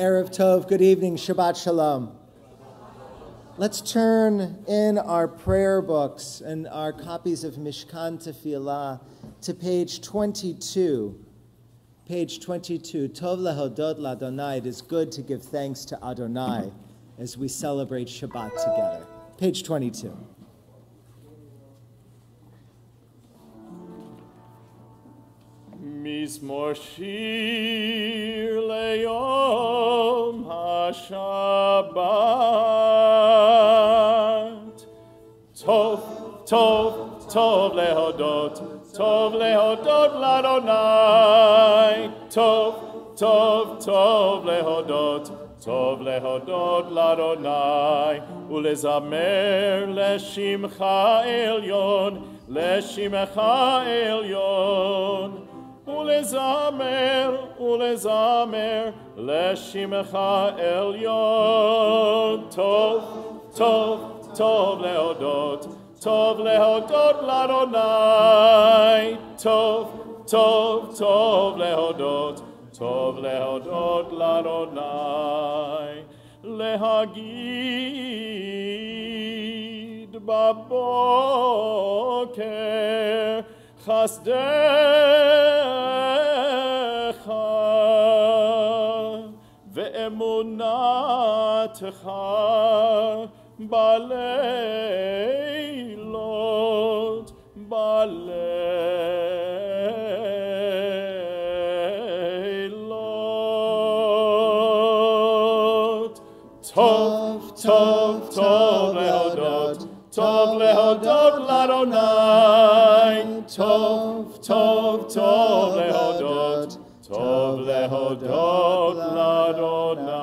Erev Tov, good evening, Shabbat Shalom. Let's turn in our prayer books and our copies of Mishkan Tefillah to page 22. Page 22, Tov lehodot l'Adonai, it is good to give thanks to Adonai as we celebrate Shabbat together. Page 22. Mizmor shir leyom haShabbat. Tov, tov, tov lehodot l'Adonai. Tov, tov, tov lehodot l'Adonai. Ulezamer leshimcha elyon. Ulezamer leshimcha elyon. Tov, tov, tov lehodot l'Adonai. Tov, tov, tov lehodot l'Adonai. Lehagid baboker Chasdecha ve'emunatecha baleilot Tov, tov, tov lehodot l'Adonai. Tov, tov, tov lehodot l'Adonai.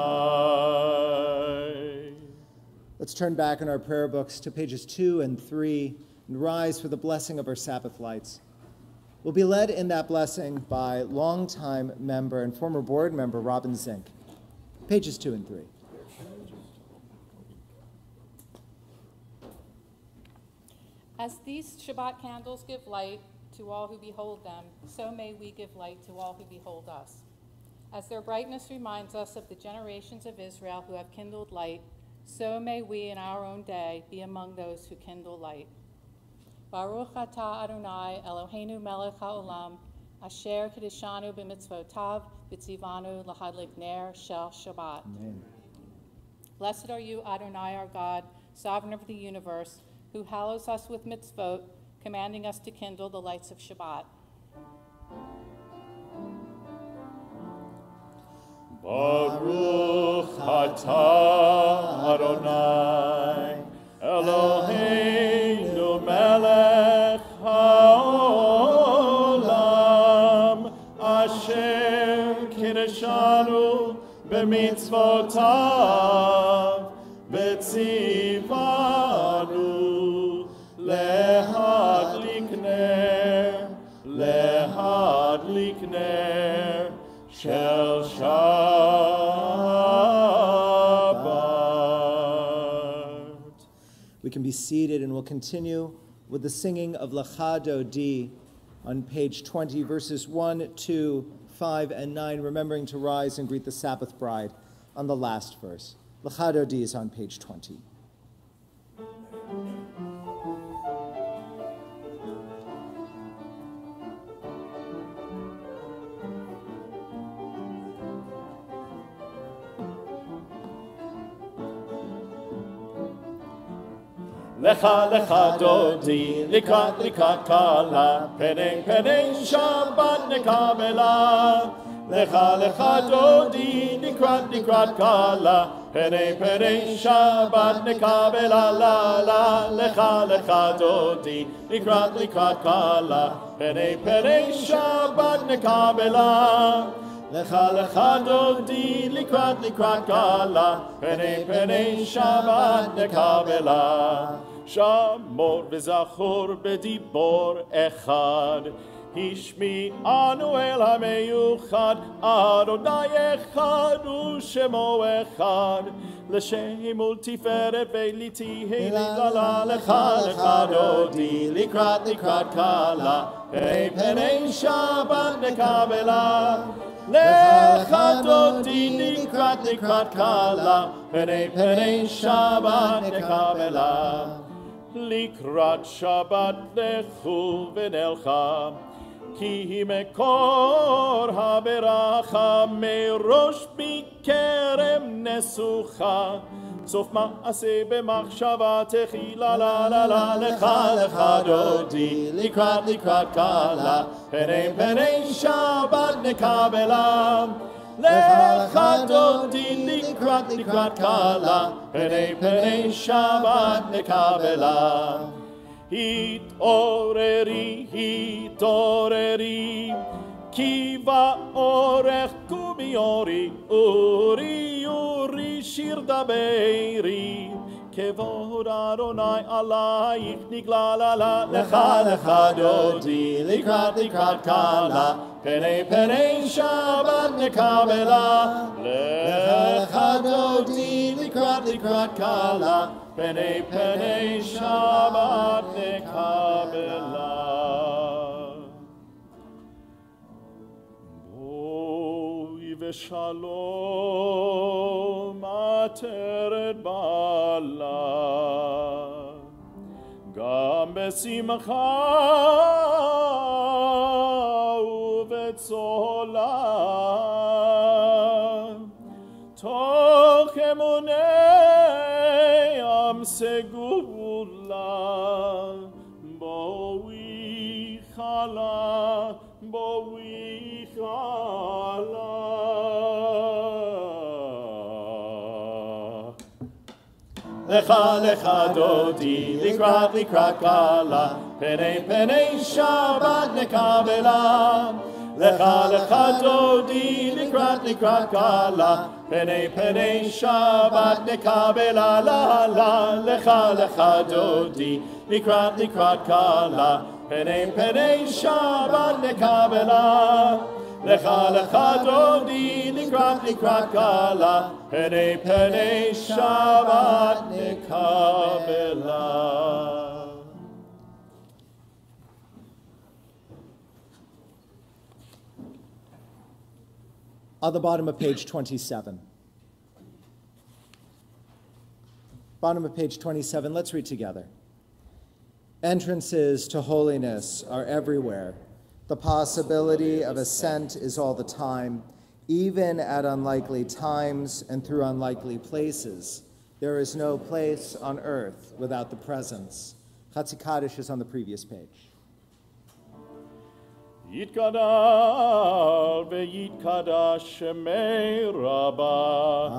Let's turn back in our prayer books to pages 2 and 3 and rise for the blessing of our Sabbath lights. We'll be led in that blessing by longtime member and former board member Robin Zink. Pages 2 and 3. As these Shabbat candles give light to all who behold them, so may we give light to all who behold us. As their brightness reminds us of the generations of Israel who have kindled light, so may we in our own day be among those who kindle light. Baruch atah Adonai Eloheinu melech haolam, asher kedishanu b'mitzvotav v'tzivanu lahadlik ner shel Shabbat. Amen. Blessed are you, Adonai our God, sovereign of the universe, who hallows us with mitzvot, commanding us to kindle the lights of Shabbat. Baruch atah Adonai Eloheinu melech haolam asher kiddushanu b'mitzvotav v'tzivanu Lehadlik ner shel Shabbat. We can be seated and we'll continue with the singing of Lecha Dodi on page 20, verses 1, 2, 5, and 9, remembering to rise and greet the Sabbath bride on the last verse. Lecha Dodi is on page 20. Lecha lecha dodi, likat likat kala, penei penei Shabbat nekabela. Lecha lecha dodi, likrat kala, penei penei Shabbat nekabela la la. Lecha lecha dodi, likrat kala, penei penei Shabbat nekabela. Lecha lecha dodi, likrat kala, penei penei Shabbat nekabela. Shamor v'zachor b'dibor echad, Hishmi'anu el hameyuchad, Adonai echad u'shemo echad, L'shem ultiferet ve'litihi l'ala lecha lecha dodi, likrat kala, penei penei Shabbat nekabela. Lecha dodi likrat kala, Penei Shabbat nekabela. Likrat Shabbat lechu v'nelcha, Ki mekor haberacha, Merosh bikerem nesucha, Sof ma'aseh b'machshavatechi, la la la la, lecha dodi, likrat kala, Penei Shabbat nekabela. Lecha dodi likrat kala, Penei Shabbat nekabela. Hitoreri, Ki va'orech kumiori, Uri shir daberi. Kevod Adonai alayich nigla la la, lecha dodi likrat kala, Penei Shabbat nekabela. Lecha dodi likrat kala, Penei Shabbat nekabela. Boi v'shalom ateret bala, Gam besimcha uvetzola, Toch emunei am segula, Boi chala, Boi chala. Lecha dodi likrat kala, Penei Shabbat nekabela. Lecha dodi likrat kala, Penei Shabbat nekabela. La la, lecha dodi likrat kala, Penei Shabbat nekabela. Lecha dodi likrat kala, Penei Shabbat nekabela. On the bottom of page 27. Bottom of page 27, let's read together. Entrances to holiness are everywhere. The possibility of ascent is all the time, even at unlikely times and through unlikely places. There is no place on earth without the presence. Chatzi Kaddish is on the previous page. Yitkadal ve'yitkadash shemei Rabbah.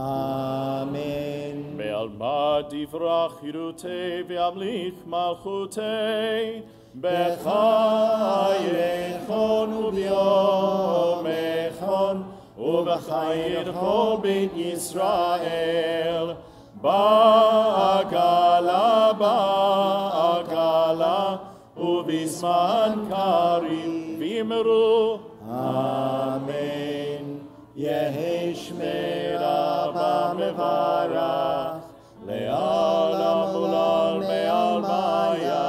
Amen. Be'alma divrach yirutei ve'amlich malchutei. B'chayechon u'b'yomechon u'b'chayir kol beit Yisrael. Ba'agala u'bizman karim v'imru. Amen. Yehi shmei Rabba mevarach le'olam u'lol me'almaya.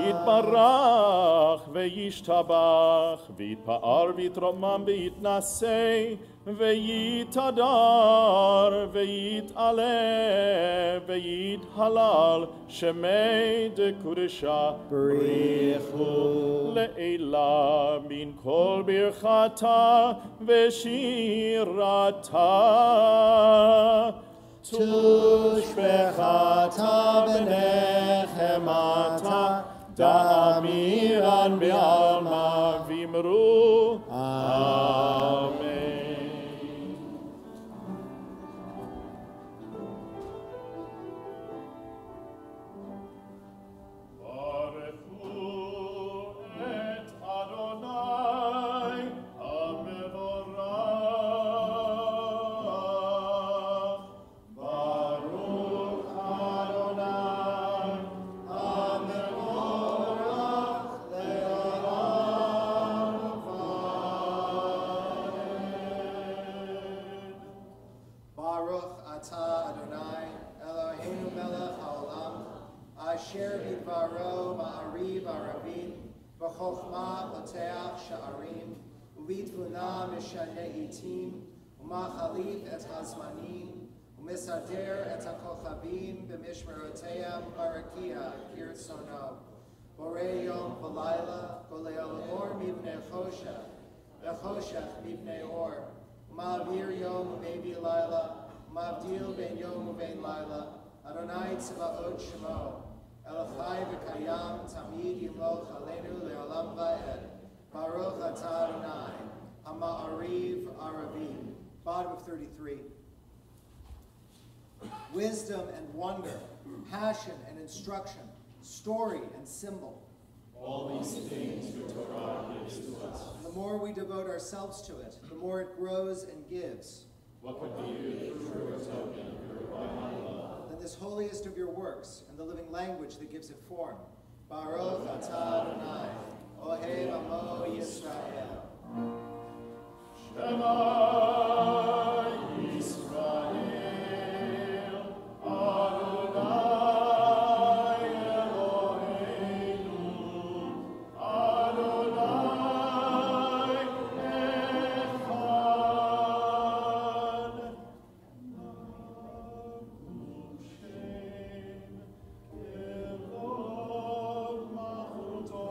Yitbarach ve'yishtabach v'yitpa'ar v'yitromam v'yitnasei ve'yitadar ve'yitaleh ve'yithalal shemei dekudesha b'richu le'ela min kol birchata ve'shirata. Tushbechata v'nechemata da'amiran be'alma v'imru. Amen. Baruchu et Adonai hamevorach. Baruch Adonai hamevorach le'olam va'ed. Baruch atah Adonai Eloheinu melech haolam asher bidvaro ma'ariv aravim בחוכמה פותח שערים, ובתבונה משנה עתים, ומחליף את הזמנים, ומסדר את הכוכבים במשמרותיהם ברקיע כרצונו. בורא יום ולילה, גולל אור מבני חושך, וחושך מבני אור, ומעביר יום ומביא לילה, ומבדיל בין יום ובין לילה, אדוני צבאות שמו, אל חי וקיים, תמיד ימלוך עלינו לעולם ועד. Baruch atah Adonai, Ha'ma'ariv Arabim. Bottom of 33. Wisdom and wonder, passion and instruction, story and symbol. All these things your Torah gives to us. The more we devote ourselves to it, the more it grows and gives. What could be the truer token of your divine love Than this holiest of your works and the living language that gives it form. Baruch atah Adonai, Ohev Amo Yisrael. Shema Yisrael, Adonai Eloheinu, Adonai Echad. Shem Kevod Malchuto,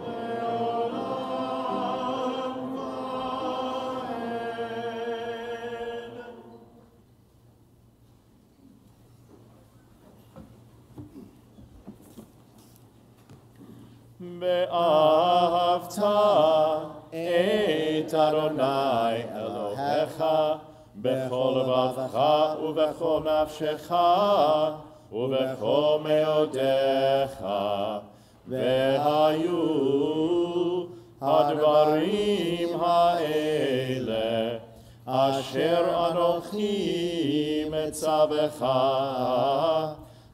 Leolam Vaed. ואהבת את אדוני אלוהיך בכל לבבך ובכל נפשך ובכל מאודיך, והיו הדברים האלה אשר אנוכי מצווך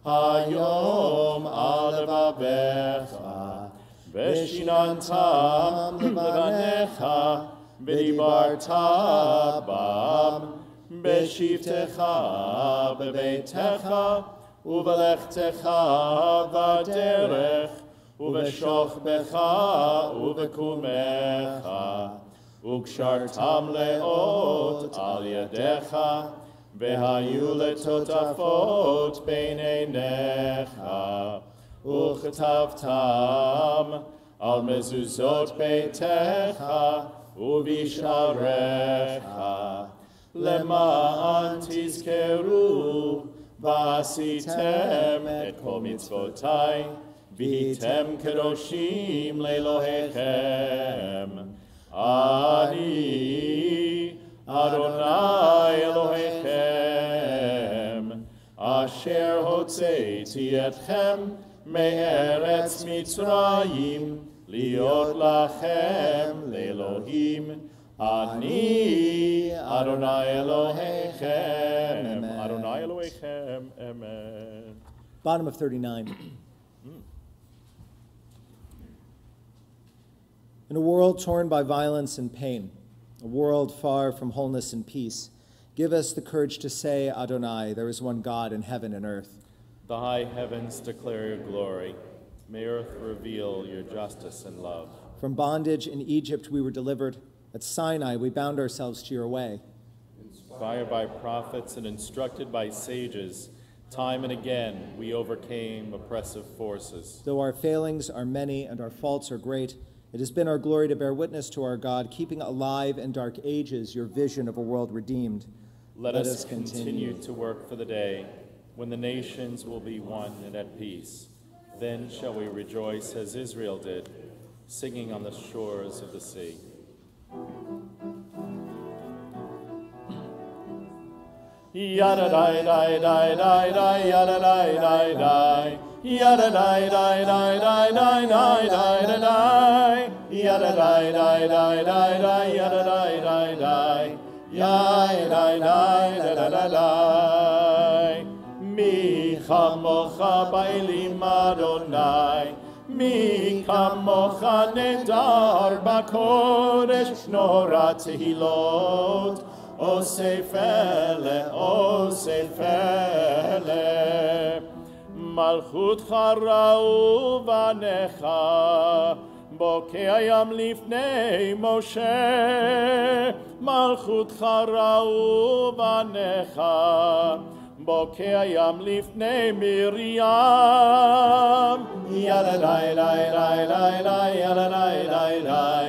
היום על לבביך, ושיננתם לבניך, ודיברת בם בשבתך בביתך, ובלכתך בדרך, ובשוכבך ובקומך, וקשרתם לאות על ידיך, והיו לטוטפות בין עיניך, וכתבתם על מזוזות ביתך ובשעריך, למען תזכרו ועשיתם את כל מצוותי, והייתם קדושים לאלוהיכם. אני אדוני אלוהיכם, אשר הוצאתי אתכם מארץ מצרים, להיות לכם לאלוהים. אני אדוני אלוהיכם, אדוני אלוהיכם, אמן. Bottom of 39. In a world torn by violence and pain, a world far from wholeness and peace, give us the courage to say, Adonai, there is one God in heaven and earth. The high heavens declare your glory. May earth reveal your justice and love. From bondage in Egypt we were delivered. At Sinai we bound ourselves to your way. Inspired by prophets and instructed by sages, time and again we overcame oppressive forces. Though our failings are many and our faults are great, it has been our glory to bear witness to our God, keeping alive in dark ages your vision of a world redeemed. Let us continue to work for the day when the nations will be one and at peace. Then shall we rejoice as Israel did, singing on the shores of the sea. Yada dai dai dai dai dai yada dai dai dai yada dai dai dai dai dai dai dai dai yada dai dai dai dai dai yada dai dai dai yada dai dai da da dai mi chamocha bailim Adonai mi kamocha nedar bakodesh nora tehilot Osefele, Osefele, מלכותך ראו בניך, בוקע ים לפני משה. מלכותך ראו בניך, בוקע ים לפני מרים. יאללה די די די די די יאללה די די די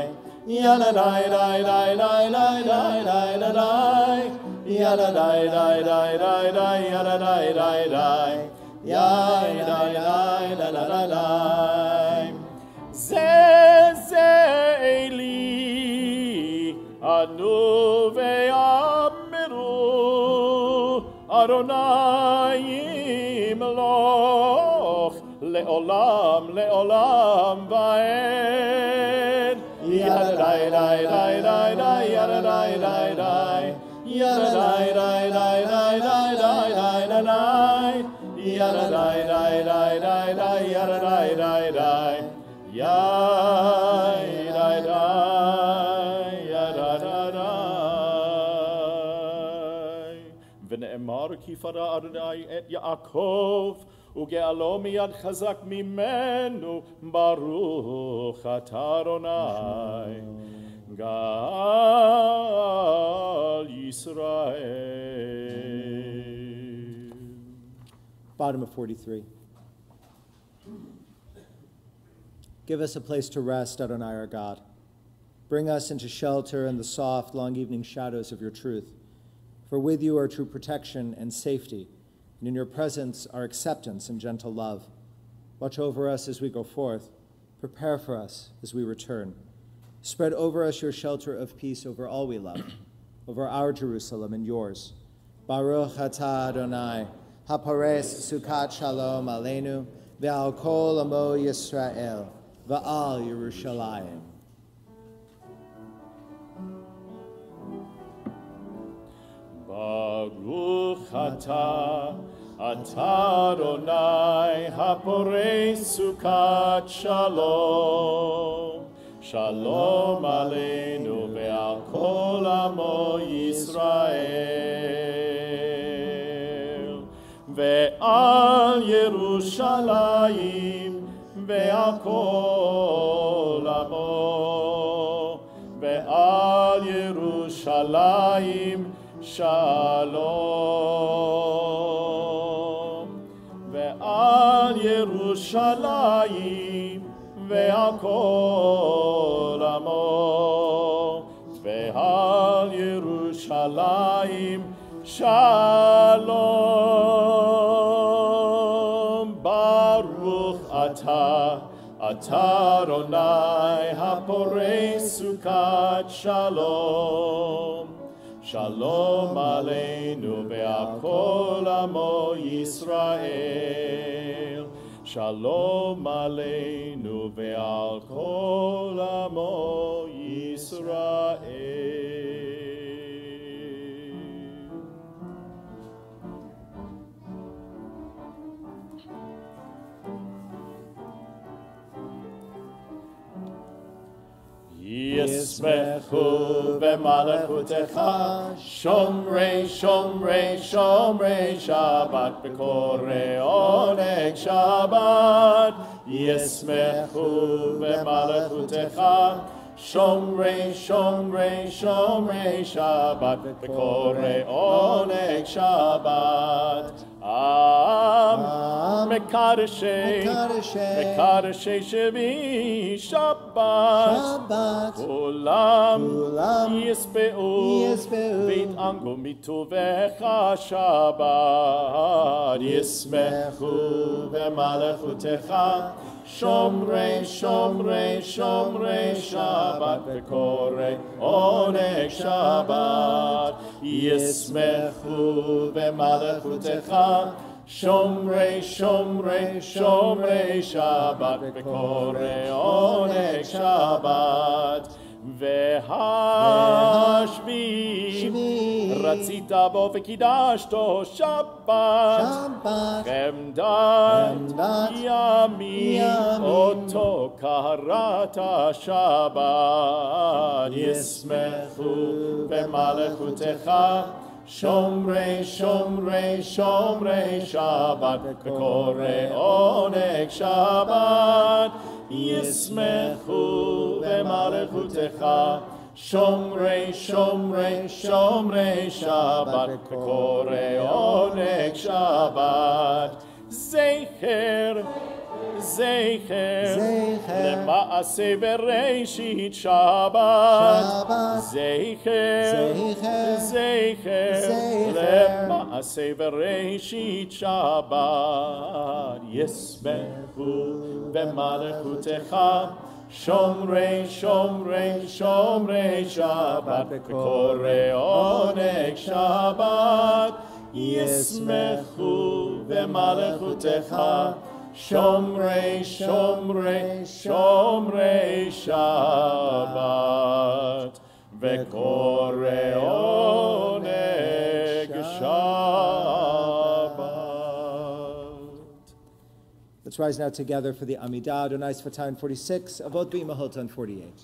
יאללה די די די די די די די די יאללה די די די די די יאללה די די די יאללה די די די די זה אלי ענו ואמרו אדוני ימלוך לעולם לעולם ועד. יאללה די די די די די יאללה די די די יאללה די די די די די די די די יאללה די די די די די יאללה די די די יאי די די יאללה די די. ונאמר כי פרע אדוני את יעקב וגאלו מיד חזק ממנו, ברוך אתה אדוני גאל ישראל. Bottom of 43. Give us a place to rest, Adonai our God. Bring us into shelter in the soft, long evening shadows of your truth. For with you are true protection and safety, and in your presence are acceptance and gentle love. Watch over us as we go forth. Prepare for us as we return. Spread over us your shelter of peace over all we love, over our Jerusalem and yours. Baruch atah Adonai, hapares sukat shalom aleinu, ve'al kol amo Yisrael, ve'al Yerushalayim. Baruch atah Adonai, hapares sukat shalom, shalom aleinu ve'al kol amo Yisrael, ve'al Yerushalayim ve'al kol amo, ve'al Yerushalayim shalom, ve'al Yerushalayim ve'al kol amo, ve'al Yerushalayim shalom. Baruch atah Adonai, haporei sukat shalom, shalom aleinu ve'al kol amo Yisrael, shalom aleinu ve'al kol amo Yisrael. ישמחו במלכותך שומרי שומרי שומרי שבת בקורא עונג שבת. ישמחו במלכותך שומרי שומרי שומרי שבת בקורא עונג שבת. מקדשי שבי שבת כולם יספעו ויתענגו מטובך שבת. ישמחו במלכותך שומרי שומרי שומרי שבת בקורא עונג שבת. ישמחו במלכותך שומרי שומרי שומרי שבת בקורא עונג שבת. והשביעי רצית בו וקידשתו שבת, חמדת ימים אותו קראת שבת. ישמחו במלכותך Shomrei, Shomrei, Shomrei Shabbat, V'korei oneg Shabbat, Yismechu v'malechutecha, Shomrei, Shomrei, Shomrei Shabbat, V'korei oneg Shabbat, Zecher, Zecher, Lema'aseh Bereshit Shabbat, Zecher, Zecher, Lema'aseh Bereshit Shabbat, Yismechu v'malechutecha, Shomrei, Shomrei, Shomrei Shabbat, V'korei oneg Shabbat, Yismechu v'malechutecha, Shomrei, Shomrei, Shomrei Shabbat, V'korei oneg Shabbat. Let's rise now together for the Amidah. Adonai Sfatai 46, Avot B'Imahot on 48.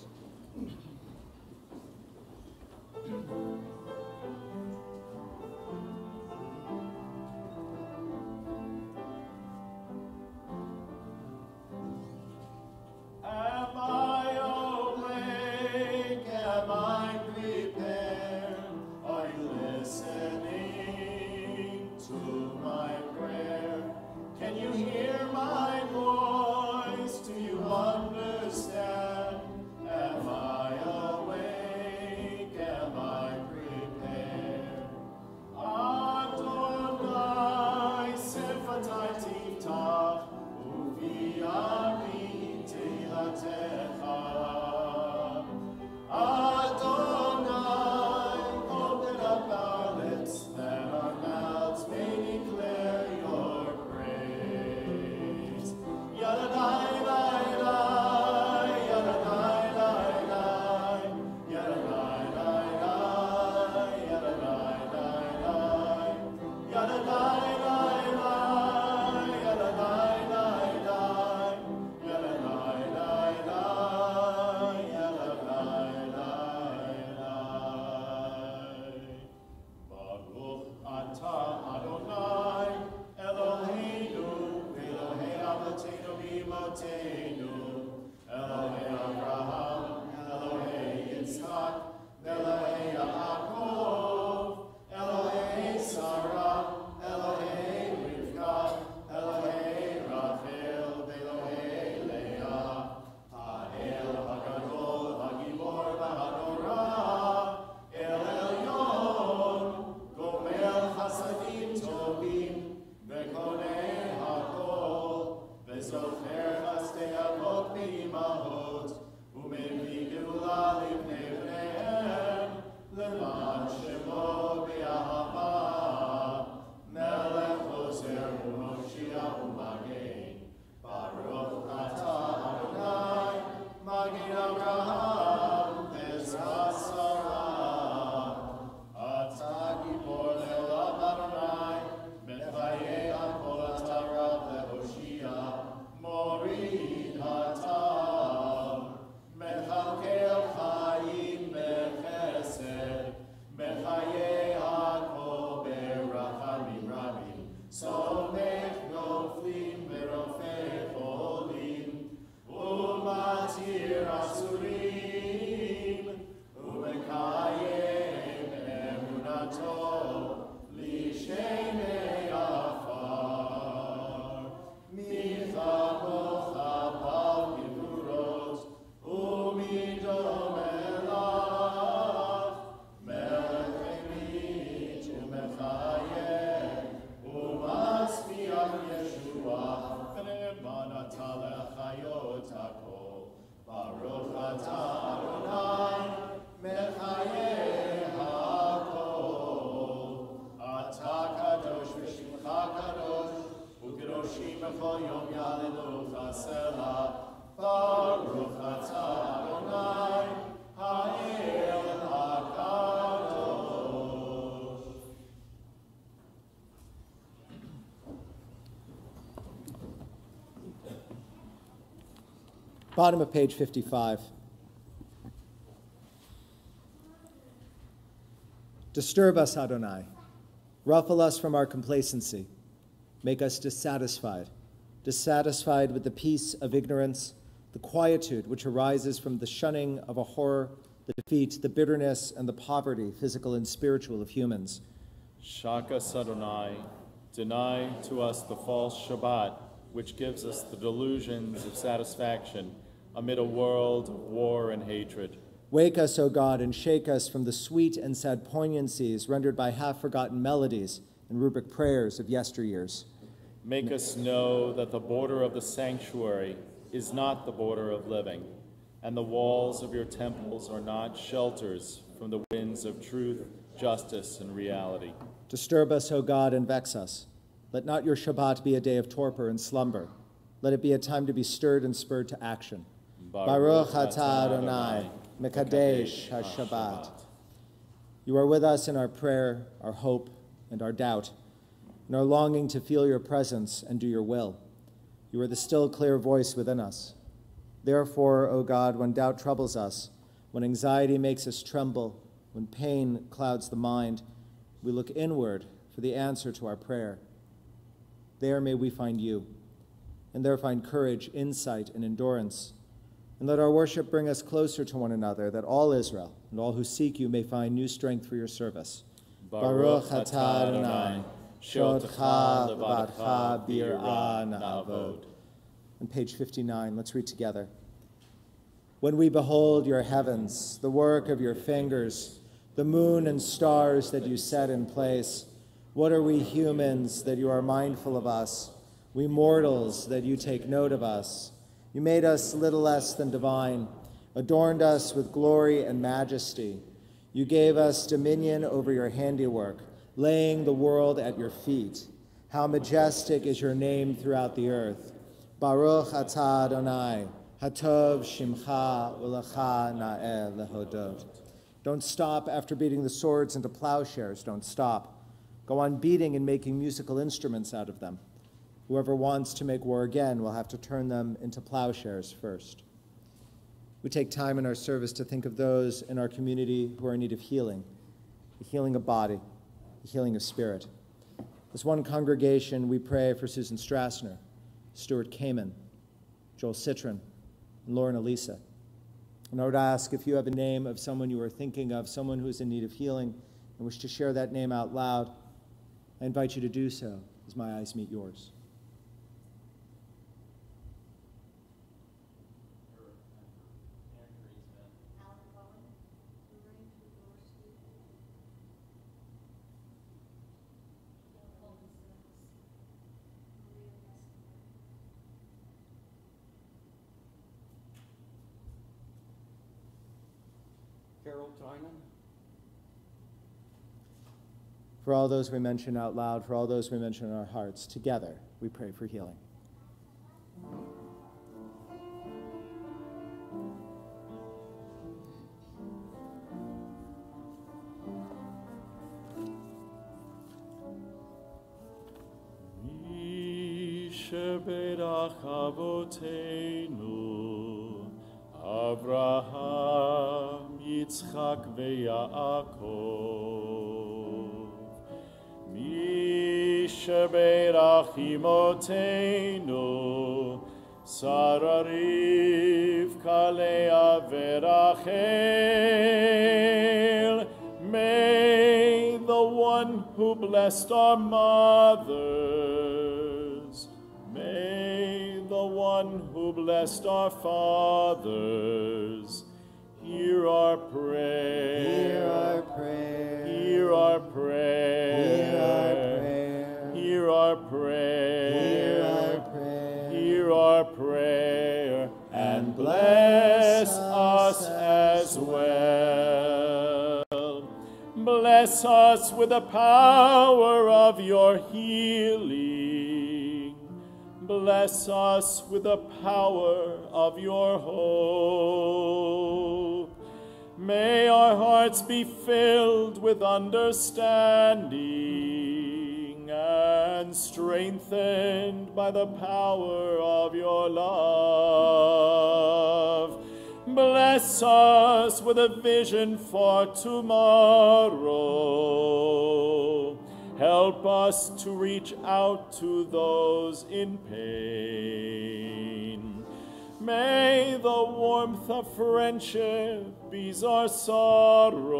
Bottom of page 55. Disturb us, Adonai. Ruffle us from our complacency. Make us dissatisfied with the peace of ignorance, the quietude which arises from the shunning of a horror, the defeat, the bitterness, and the poverty, physical and spiritual, of humans. Shock us, Adonai. Deny to us the false Shabbat, which gives us the delusions of satisfaction amid a world of war and hatred. Wake us, O God, and shake us from the sweet and sad poignancies rendered by half-forgotten melodies and rubric prayers of yesteryears. Make us know that the border of the sanctuary is not the border of living, and the walls of your temples are not shelters from the winds of truth, justice, and reality. Disturb us, O God, and vex us. Let not your Shabbat be a day of torpor and slumber. Let it be a time to be stirred and spurred to action. Baruch atah Adonai, Mekadesh HaShabbat. You are with us in our prayer, our hope, and our doubt, in our longing to feel your presence and do your will. You are the still, clear voice within us. Therefore, O God, when doubt troubles us, when anxiety makes us tremble, when pain clouds the mind, we look inward for the answer to our prayer. There may we find you, and there find courage, insight, and endurance. And let our worship bring us closer to one another, that all Israel and all who seek you may find new strength for your service. Baruch atah Adonai, she'otcha levadcha bir'ah na'avod. On page 59, let's read together. When we behold your heavens, the work of your fingers, the moon and stars that you set in place, what are we humans that you are mindful of us? We mortals that you take note of us. You made us little less than divine, adorned us with glory and majesty. You gave us dominion over your handiwork, laying the world at your feet. How majestic is your name throughout the earth. Baruch atah Adonai, hatov shimcha u'lecha na'eh lehodot. Don't stop after beating the swords into plowshares. Don't stop. Go on beating and making musical instruments out of them. Whoever wants to make war again will have to turn them into plowshares first. We take time in our service to think of those in our community who are in need of healing, the healing of body, the healing of spirit. As one congregation, we pray for Susan Strassner, Stuart Kamen, Joel Citron, and Lauren Elisa. And I would ask if you have a name of someone you are thinking of, someone who is in need of healing, and wish to share that name out loud, I invite you to do so as my eyes meet yours. Carol Tynan. For all those we mention out loud, for all those we mention in our hearts, together we pray for healing. Sheberach Avoteinu, Avraham, Yitzchak veYaakov. Mi sheberach Imoteinu, Sarah, Rivka, Leah, veRachel. May the one who blessed our mothers, may the one who blessed our fathers, hear our prayer. Hear our prayer. Hear our prayer. Hear our prayer. Hear our prayer. Hear our prayer. Hear our prayer. And bless us as well. Bless us with the power of your healing. Bless us with the power of your hope. May our hearts be filled with understanding and strengthened by the power of your love. Bless us with a vision for tomorrow. Help us to reach out to those in pain. May the warmth of friendship ease our sorrow.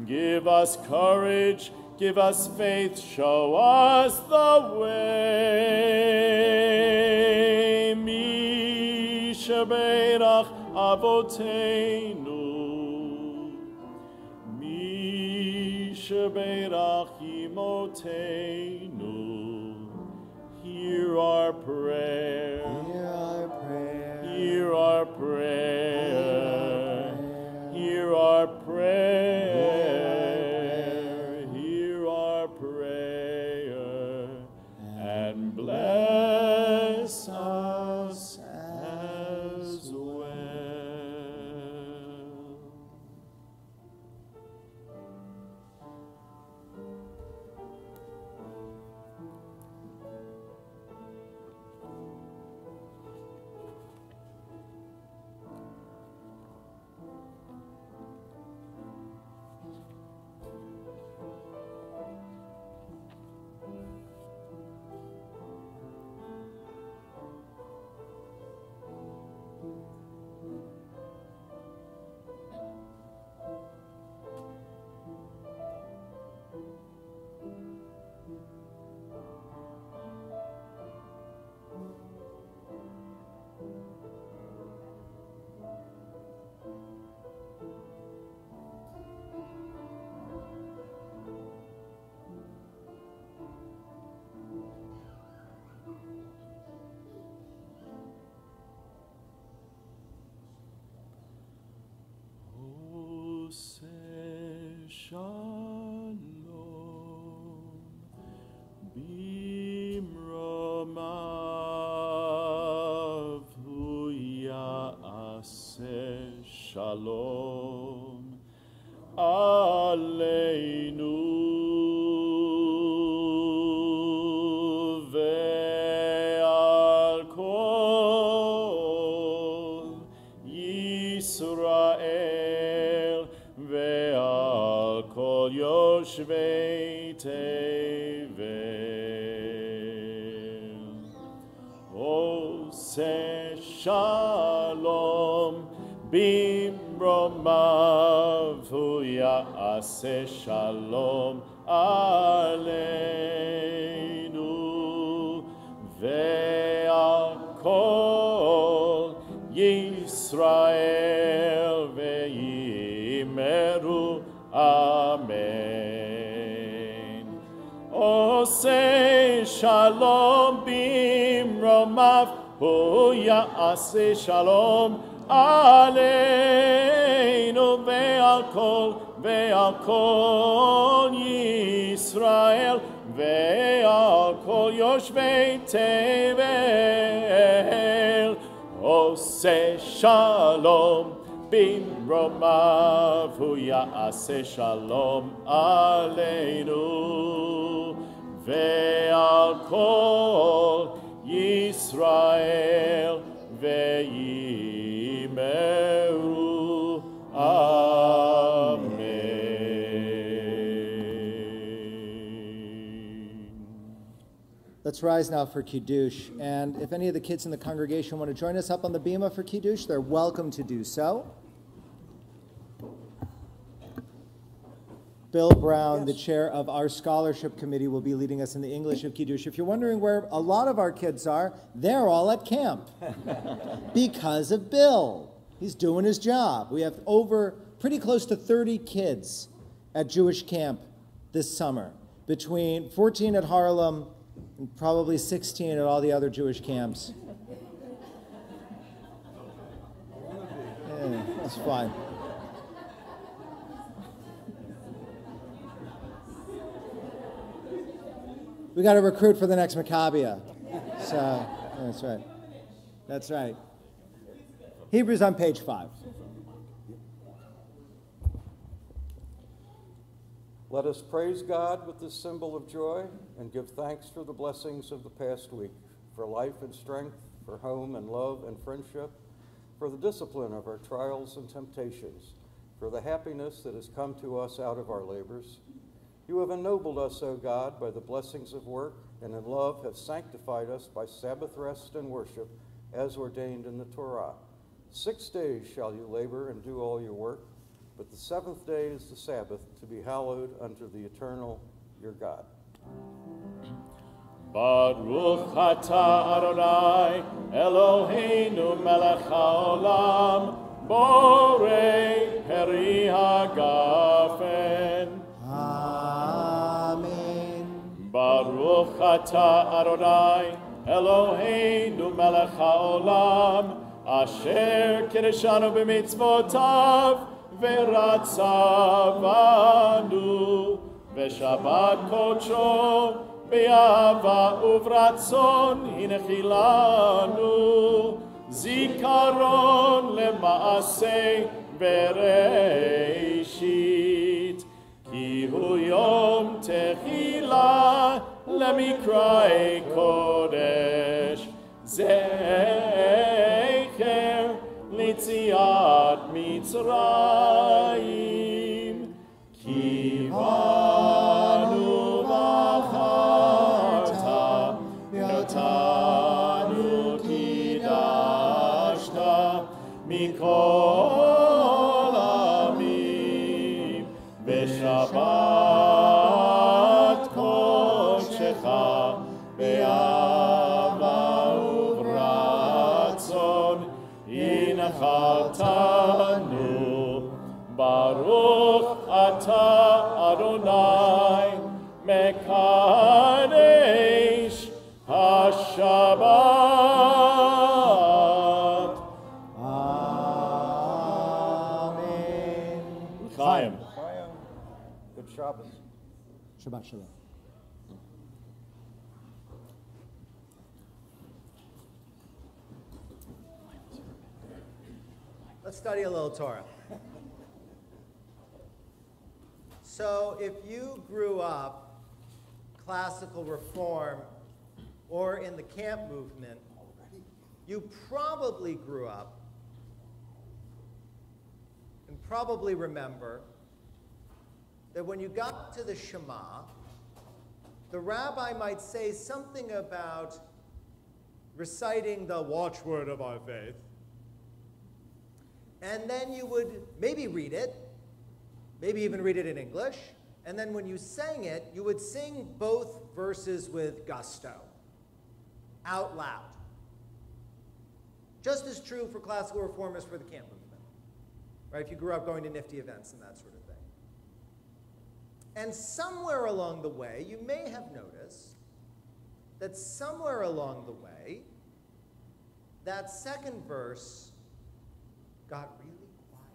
Give us courage, give us faith, show us the way. Mi shebeirach avoteinu, mi shebeirach imotenu. Hear our prayer. Hear our prayer. Hear our prayer. Hear our prayer. Hear our prayer. And bless us as well. Shalom, bimromav huyaaseh shalom aleinu ve'al kol Yisrael ve'al kol yoshvei tevel. Oseh shalom bimromav huyaaseh shalom aleinu ve'al kol Yisrael ve'imeru amen. Oseh shalom bimromav huyaaseh shalom aleinu ve'al kol Yisrael ve'al kol yoshvei tevel. Oseh shalom bimromav huyaaseh shalom aleinu ve'al kol Yisrael ve'imeru amen. Let's rise now for Kiddush. And if any of the kids in the congregation want to join us up on the bima for Kiddush, they're welcome to do so. Bill Brown, the chair of our scholarship committee, will be leading us in the English of Kiddush. If you're wondering where a lot of our kids are, they're all at camp because of Bill. He's doing his job. We have pretty close to 30 kids at Jewish camp this summer, between 14 at Harlem and probably 16 at all the other Jewish camps. Yeah, that's fine. We got to recruit for the next Maccabia. So, that's right. That's right. Hebrews on page 5. Let us praise God with this symbol of joy and give thanks for the blessings of the past week, for life and strength, for home and love and friendship, for the discipline of our trials and temptations, for the happiness that has come to us out of our labors. You have ennobled us, O God, by the blessings of work, and in love have sanctified us by Sabbath rest and worship, as ordained in the Torah. 6 days shall you labor and do all your work, but the seventh day is the Sabbath, to be hallowed unto the eternal your God. Baruch atah Adonai, Eloheinu melech haolam, borei peri hagafen. Amen. Baruch atah Adonai, Eloheinu melech haolam, asher kirishanu b'mitzvotav, v'ratzavanu, v'shabbat kodsho, be'ava uvratzon hinechilanu, zikaron lemaaseh bereishit, ki hu yom tehila lemikrai kodesh, zecher litziat Mitzrayim, ki vanu v'acharta, yotanu kidashta, mikol amim, v'shabbat kodshecha, be'ava uvratzon, Inachaltanu, Baruch atah Adonai, Mekadesh HaShabbat. Amen. Chaim. Good Shabbos. Shabbat shalom. Let's study a little Torah. So if you grew up classical reform or in the camp movement, you probably grew up and probably remember that when you got to the Shema, the rabbi might say something about reciting the watchword of our faith, and then you would maybe read it, maybe even read it in English, and then when you sang it, you would sing both verses with gusto, out loud. Just as true for classical reform as for the camp movement, right? If you grew up going to nifty events and that sort of thing. And somewhere along the way, you may have noticed that somewhere along the way, that second verse got really quiet.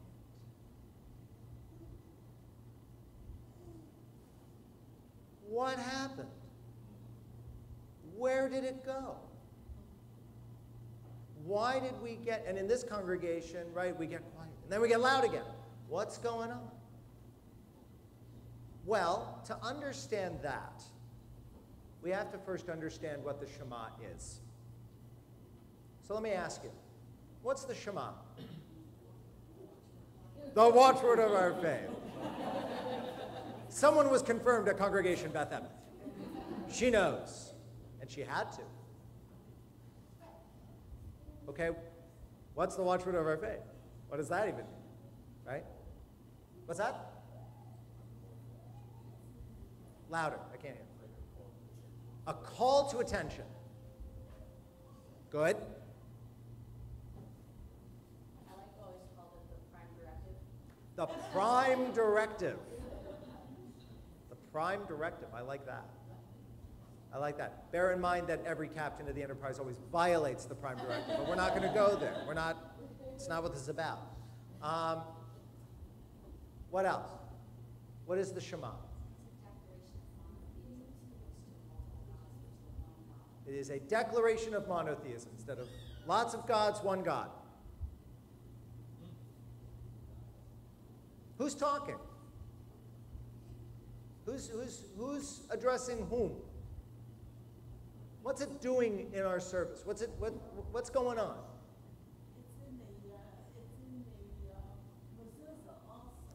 What happened? Where did it go? Why did we get, and in this congregation, right, we get quiet, and then we get loud again. What's going on? Well, to understand that, we have to first understand what the Shema is. So let me ask you, what's the Shema? The watchword of our faith. Someone was confirmed at Congregation Beth Emet. She knows, and she had to. Okay, what's the watchword of our faith? What does that even mean, right? What's that? Louder, I can't hear. A call to attention. Good. I like always called it the prime directive. The prime directive. The prime directive, I like that. I like that. Bear in mind that every captain of the Enterprise always violates the prime directive, but we're not going to go there. It's not what this is about. What else? What is the Shema? It is a declaration of monotheism. Instead of lots of gods, one God. Who's talking? Who's addressing whom? What's it doing in our service? What's going on? It's in the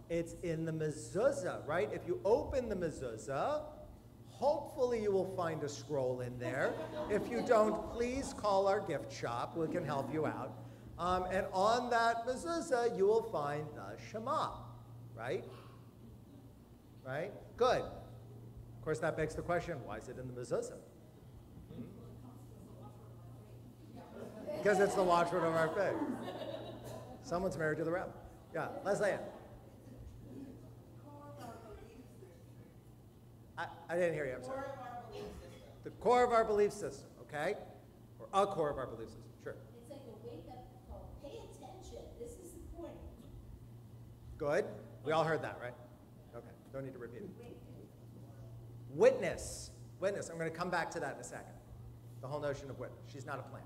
It's in the mezuzah, right? If you open the mezuzah, hopefully you will find a scroll in there. If you don't, please call our gift shop. We can help you out. And on that mezuzah, you will find the Shema, right? Right? Good. Of course, that begs the question, why is it in the mezuzah? Because it's the watchword of our faith. Someone's married to the rabbi. Yeah, Leslie Ann. I didn't hear you, I'm sorry. The core of our belief system, okay? Or a core of our belief system, sure. It's like a wake-up call. Pay attention. This is important. Good. We all heard that, right? Okay, don't need to repeat it. Witness. Witness. I'm going to come back to that in a second. The whole notion of witness. She's not a plant.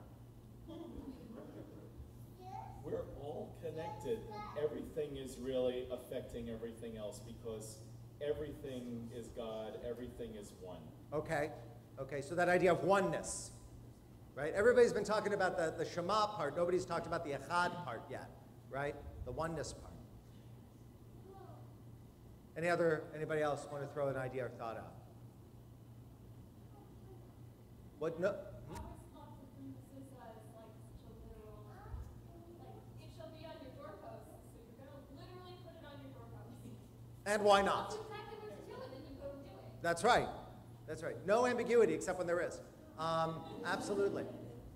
We're all connected. Everything is really affecting everything else because everything is God, everything is one. Okay. Okay, so that idea of oneness, right? Everybody's been talking about the Shema part. Nobody's talked about the Echad part yet, right? The oneness part. Anybody else want to throw an idea or thought out? What? No. And why not? That's right. That's right. No ambiguity except when there is. Absolutely.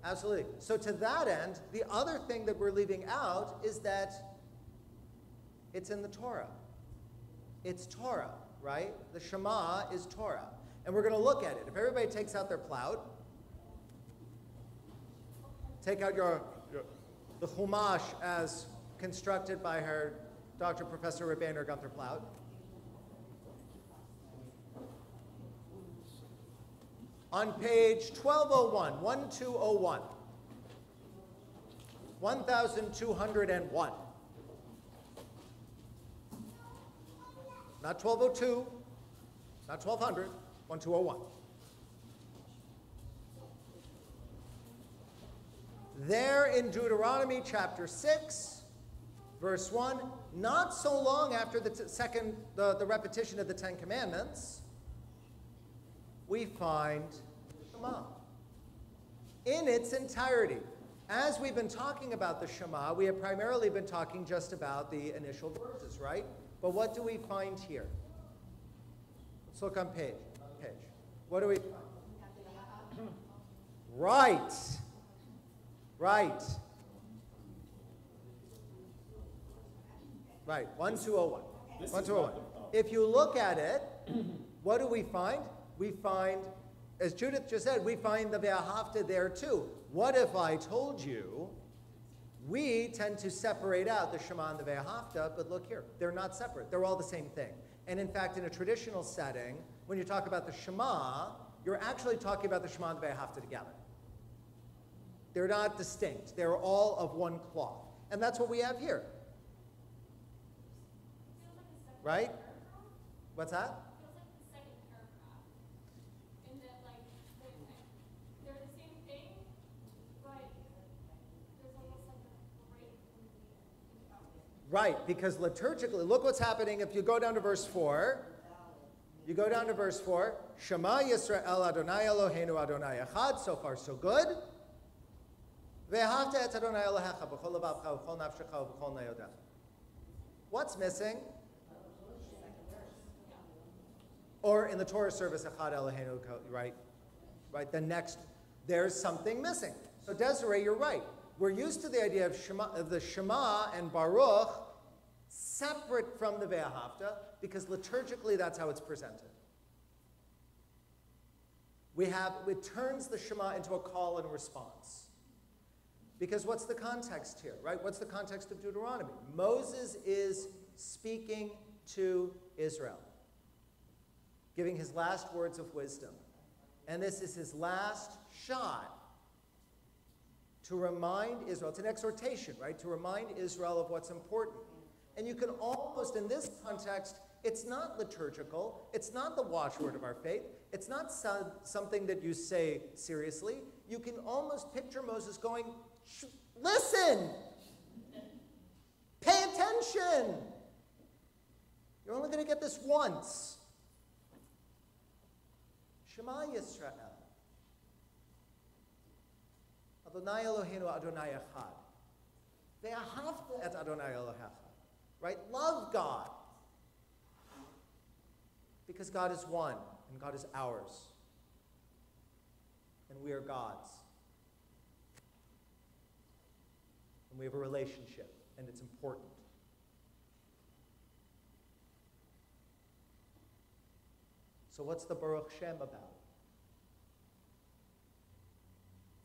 Absolutely. So to that end, the other thing that we're leaving out is that it's in the Torah. It's Torah, right? The Shema is Torah. And we're going to look at it. If everybody takes out their Plaut, take out the Chumash as constructed by her Dr. Professor Rabbeinu Gunther Plaut. On page 1201, 1201, 1201. Not 1202, not 1200, 1201. There in Deuteronomy chapter 6, verse 1, not so long after the repetition of the Ten Commandments, we find the Shema in its entirety. As we've been talking about the Shema, we have primarily been talking just about the initial verses, right? But what do we find here? Let's look on page. What do we find? Right. Right. Right. 1201. 1201. If you look at it, what do we find? We find, as Judith just said, we find the Ve'ahavta there too. What if I told you we tend to separate out the Shema and the Ve'ahavta, but look here, they're not separate. They're all the same thing. And in fact, in a traditional setting, when you talk about the Shema, you're actually talking about the Shema and the Ve'ahavta together. They're not distinct. They're all of one cloth. And that's what we have here. Right? What's that? Right, because liturgically, look what's happening if you go down to verse 4. You go down to verse 4. Shema Yisrael Adonai Eloheinu Adonai Echad. So far, so good. Ve'ahavta et Adonai Elohecha b'chol levavcha v'chol nafshecha v'chol nayodecha. What's missing? Or in the Torah service, Echad Eloheinu, right? Right, the next, there's something missing. So Desiree, you're right. We're used to the idea of the Shema and Baruch separate from the Ve'ahavta because liturgically that's how it's presented. It turns the Shema into a call and response. Because what's the context here, right? What's the context of Deuteronomy? Moses is speaking to Israel, giving his last words of wisdom. And this is his last shot to remind Israel. It's an exhortation, right? To remind Israel of what's important. And you can almost, in this context, it's not liturgical. It's not the watchword of our faith. It's not something that you say seriously. You can almost picture Moses going, listen! Pay attention! You're only going to get this once. Shema Yisrael. Adonai Eloheinu Adonai Echad. Ve'ahavta et Adonai Elohecha. Right? Love God. Because God is one, and God is ours. And we are God's. And we have a relationship, and it's important. So what's the Baruch Shem about?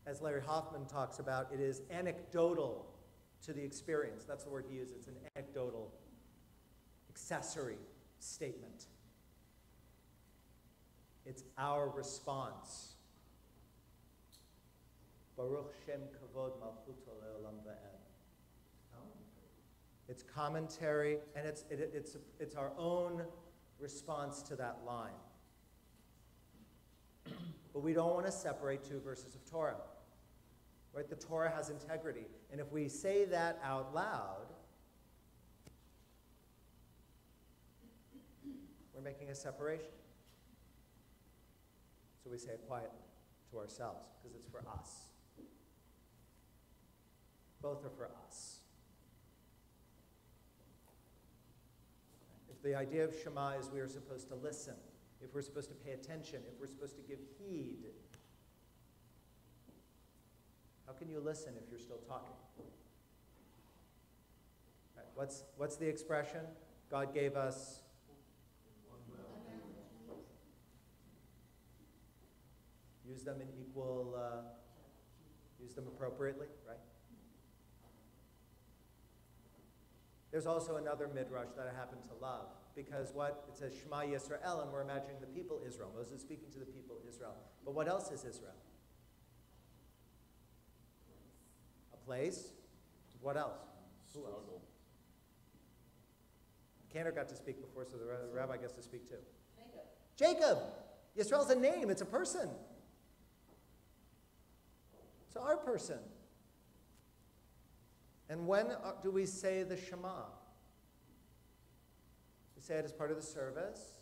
As Larry Hoffman talks about, it is anecdotal to the experience. That's the word he uses. It's an anecdotal, accessory statement. It's our response. Baruch Shem Kavod Malchuto Le'olam Va'ed. It's commentary, and it's our own response to that line. But we don't want to separate two verses of Torah. Right? The Torah has integrity. And if we say that out loud, we're making a separation. So we say it quietly to ourselves, because it's for us. Both are for us. If the idea of Shema is we are supposed to listen, if we're supposed to pay attention, if we're supposed to give heed, how can you listen if you're still talking? Right, what's the expression? God gave us use them in equal, use them appropriately, right? There's also another midrash that I happen to love, because it says Shema Yisrael, and we're imagining the people Israel. Moses is speaking to the people Israel. But what else is Israel? A place. What else? Who else? Cantor got to speak before, so the rabbi gets to speak too. Jacob. Yisrael's a name. It's a person. It's our person. And when do we say the Shema? We say it as part of the service.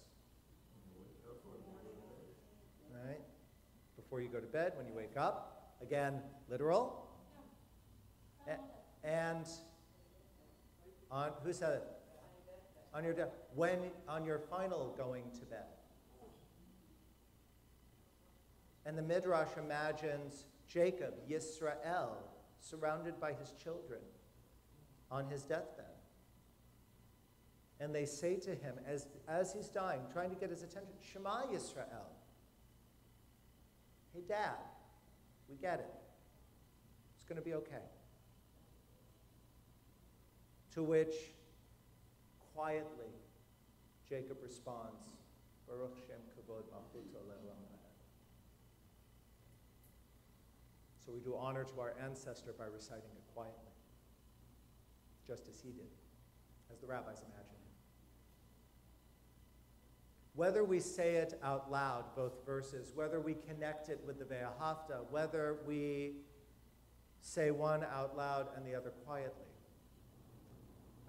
Right? Before you go to bed, when you wake up. Again, literal. And on, who said it? On your death. When, on your final going to bed. And the Midrash imagines Jacob, Yisrael, surrounded by his children on his deathbed. And they say to him, as he's dying, trying to get his attention, Shema Yisrael. Hey, Dad, we get it. It's going to be okay. To which, quietly, Jacob responds, Baruch Shem Kavod Malchuto Le'olam Va'ed. So we do honor to our ancestor by reciting it quietly, just as he did, as the rabbis imagined him. Whether we say it out loud, both verses, whether we connect it with the Ve'ahavta, whether we say one out loud and the other quietly.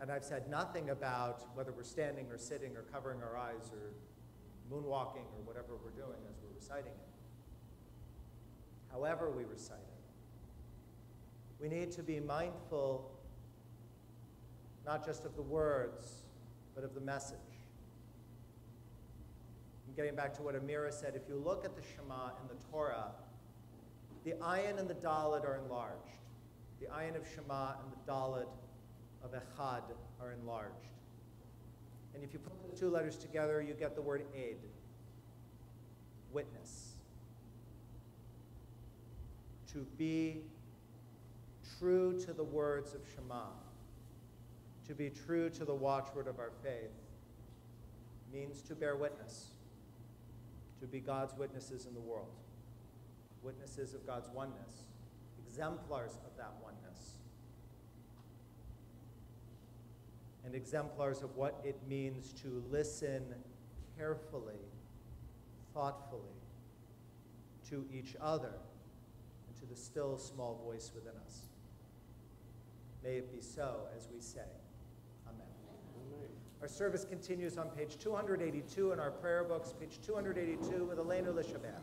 And I've said nothing about whether we're standing or sitting or covering our eyes or moonwalking or whatever we're doing as we're reciting it. However we recite it, we need to be mindful not just of the words, but of the message. And getting back to what Amira said, if you look at the Shema in the Torah, the ayin and the daled are enlarged. The ayin of Shema and the daled of Echad are enlarged. And if you put the two letters together, you get the word aid, witness. To be true to the words of Shema, to be true to the watchword of our faith, means to bear witness, to be God's witnesses in the world, witnesses of God's oneness, exemplars of that oneness, and exemplars of what it means to listen carefully, thoughtfully to each other, to the still small voice within us. May it be so as we say. Amen. Amen. Our service continues on page 282 in our prayer books, page 282 with Aleinu L'Shabbat.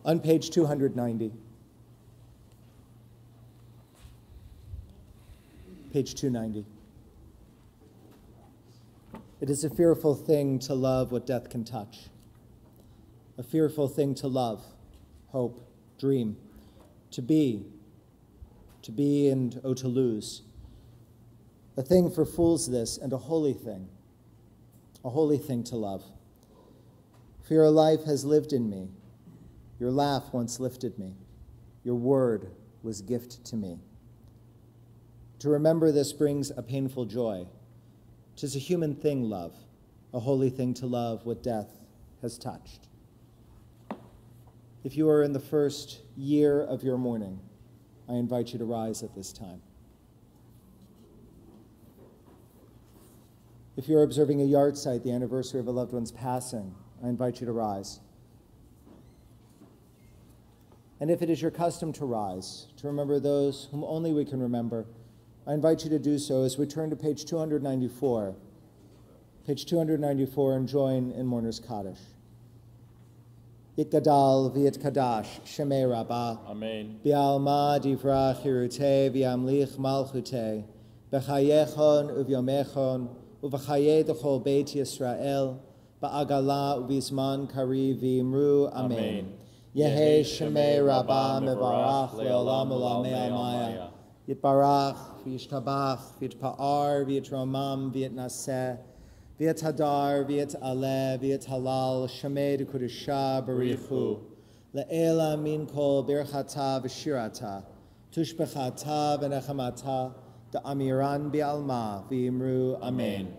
On page 290. Page 290. It is a fearful thing to love what death can touch. A fearful thing to love, hope, dream, to be and oh to lose. A thing for fools this, and a holy thing to love. For your life has lived in me. Your laugh once lifted me. Your word was gift to me. To remember this brings a painful joy. 'Tis a human thing, love, a holy thing to love what death has touched. If you are in the first year of your mourning, I invite you to rise at this time. If you're observing a yard site, the anniversary of a loved one's passing, I invite you to rise. And if it is your custom to rise, to remember those whom only we can remember, I invite you to do so as we turn to page 294. Page 294 and join in Mourner's Kaddish. Yitgadal v'yitkadash Shemei Rabbah. Amen. Bi'alma divrach hirutei v'yamlich malchutei. B'chayechon uvyomechon uv'chaye d'chol beit Yisrael. Ba'agala uvizman kari v'imru. Amen. Yehe Shemei Rabbah mevarach le'olam u'lamei amaya. Yitbarach v'yishtabach v'yitpa'ar v'yitromam v'yitnaseh. V'yet hadar, v'yet aleh, v'yet halal, shemei d'kudusha barichu. Le'ela min kol birchata v'shirata, tushbechata v'nechamata, da'amiran bi'alma, v'imru amen.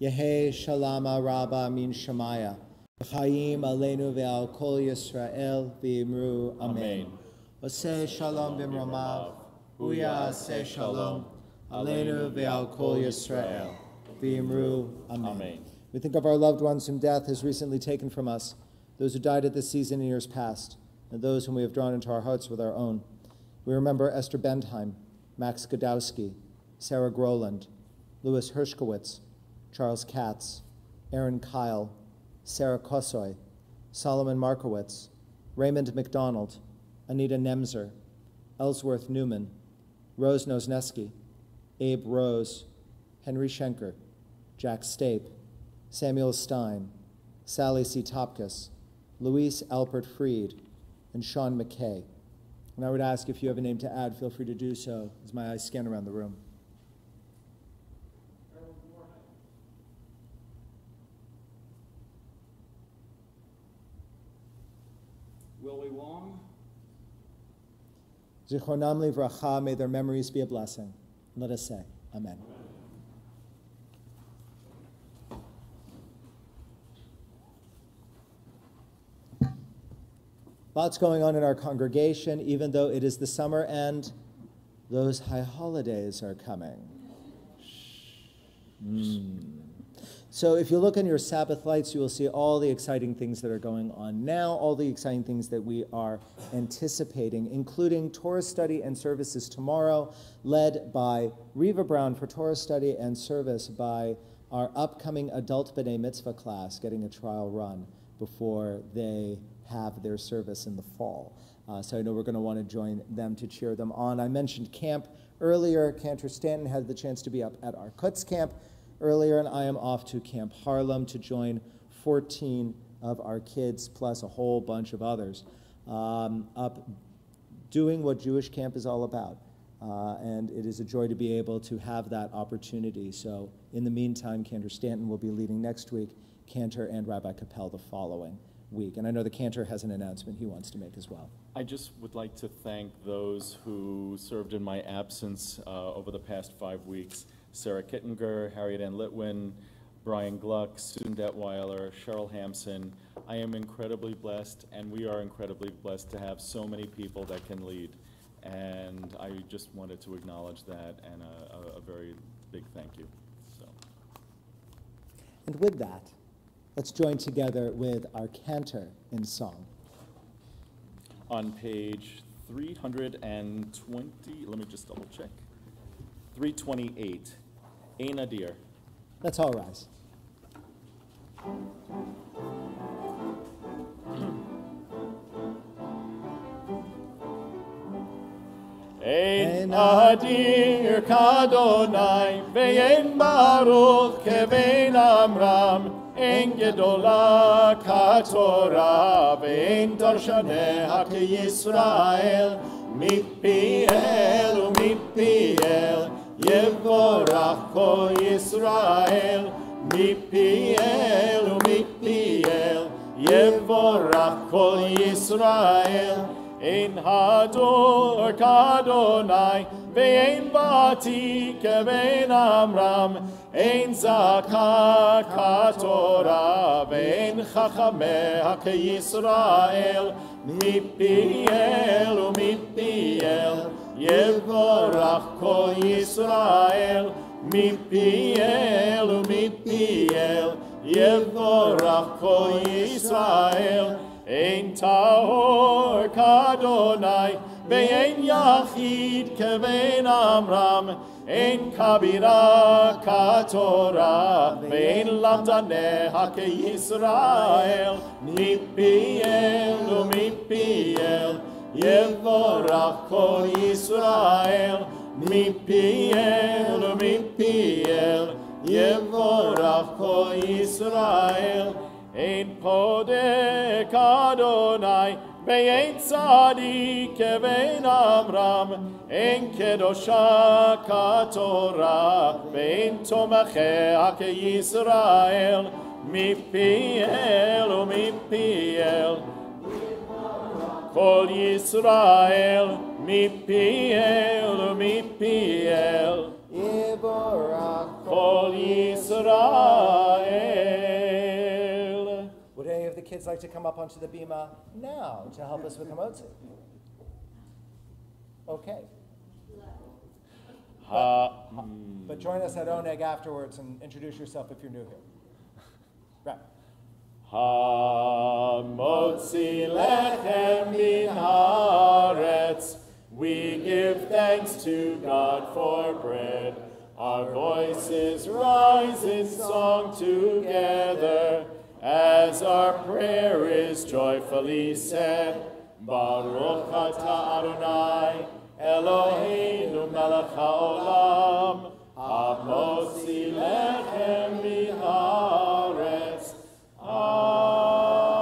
Yehe shalama rabba min shamaya, v'chayim aleinu ve'al kol Yisrael, v'imru amen. Oseh shalom b'mromav, uya aseh shalom, aleinu ve'al kol Yisrael. Amen. Amen. We think of our loved ones whom death has recently taken from us, those who died at this season in years past, and those whom we have drawn into our hearts with our own. We remember Esther Bendheim, Max Godowski, Sarah Groland, Louis Hershkowitz, Charles Katz, Aaron Kyle, Sarah Kosoy, Solomon Markowitz, Raymond McDonald, Anita Nemzer, Ellsworth Newman, Rose Nosneski, Abe Rose, Henry Schenker, Jack Stape, Samuel Stein, Sally C. Topkus, Luis Alpert Fried, and Sean McKay. And I would ask if you have a name to add, feel free to do so as my eyes scan around the room. Zichronam livracha, may their memories be a blessing. Let us say, Amen. Lots going on in our congregation, even though it is the summer and those high holidays are coming. So if you look on your Sabbath lights, you will see all the exciting things that are going on now, all the exciting things that we are anticipating, including Torah study and services tomorrow, led by Reva Brown for Torah study and service by our upcoming adult B'nai Mitzvah class, getting a trial run before they have their service in the fall. So I know we're going to want to join them to cheer them on. I mentioned camp earlier. Cantor Stanton had the chance to be up at our Kutz camp earlier, and I am off to Camp Harlem to join 14 of our kids, plus a whole bunch of others, up doing what Jewish camp is all about. And it is a joy to be able to have that opportunity. So in the meantime, Cantor Stanton will be leading next week, Cantor and Rabbi Capel the following week. And I know the Cantor has an announcement he wants to make as well. I just would like to thank those who served in my absence over the past 5 weeks. Sarah Kittinger, Harriet Ann Litwin, Brian Gluck, Susan Detweiler, Cheryl Hampson. I am incredibly blessed, and we are incredibly blessed to have so many people that can lead. And I just wanted to acknowledge that, and a very big thank you. So. And with that, let's join together with our cantor in song. On page 320, let me just double check. 328, Ein Adir. Let's all rise. Ein Adir Kadonai, ve'en Baruch kevein Amram, ein Gedola kaTorah, ve'en Darshaneha keYisrael, mipiel u'mipiel, yevorach kol Yisrael, mipiel u'mipiel, yevorach kol Yisrael. Ein Hador Kadonai, ve'ein Bati kevein Amram, ein Zaka kaTorah, ve'ein Chachamea keYisrael, mipiel u'mipiel, yevorach kol Yisrael, mipiel u'mipiel, yevorach kol Yisrael. Ein Tahor Kadonai, ve'ein Yachid kevein Amram, ein Kabira kaTorah, ve'ein Lamdaneha keYisrael, mipiel u'mipiel, yevorach kol Yisrael, mipiel u'mipiel, yevorach kol Yisrael. Ein Podek Adonai, ve'ein Tzadik kevein Amram, ein Kedosha kaTorah, ve'ein Tomachea keYisrael, mipiel u'mipiel, kol Yisrael, mipiel u'mipiel, kol Yisrael. Would any of the kids like to come up onto the bima now to help us with the motzi? Okay. But join us at Oneg afterwards and introduce yourself if you're new here. Right. Hamotzi lechem min haaretz, we give thanks to God for bread. Our voices rise in song together, as our prayer is joyfully said. Baruch atah Adonai, Eloheinu melech haolam, hamotzi lechem min haaretz. Amen.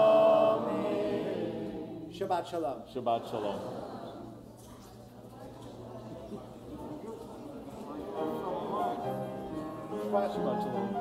Shabbat shalom. Shabbat shalom. Shabbat shalom.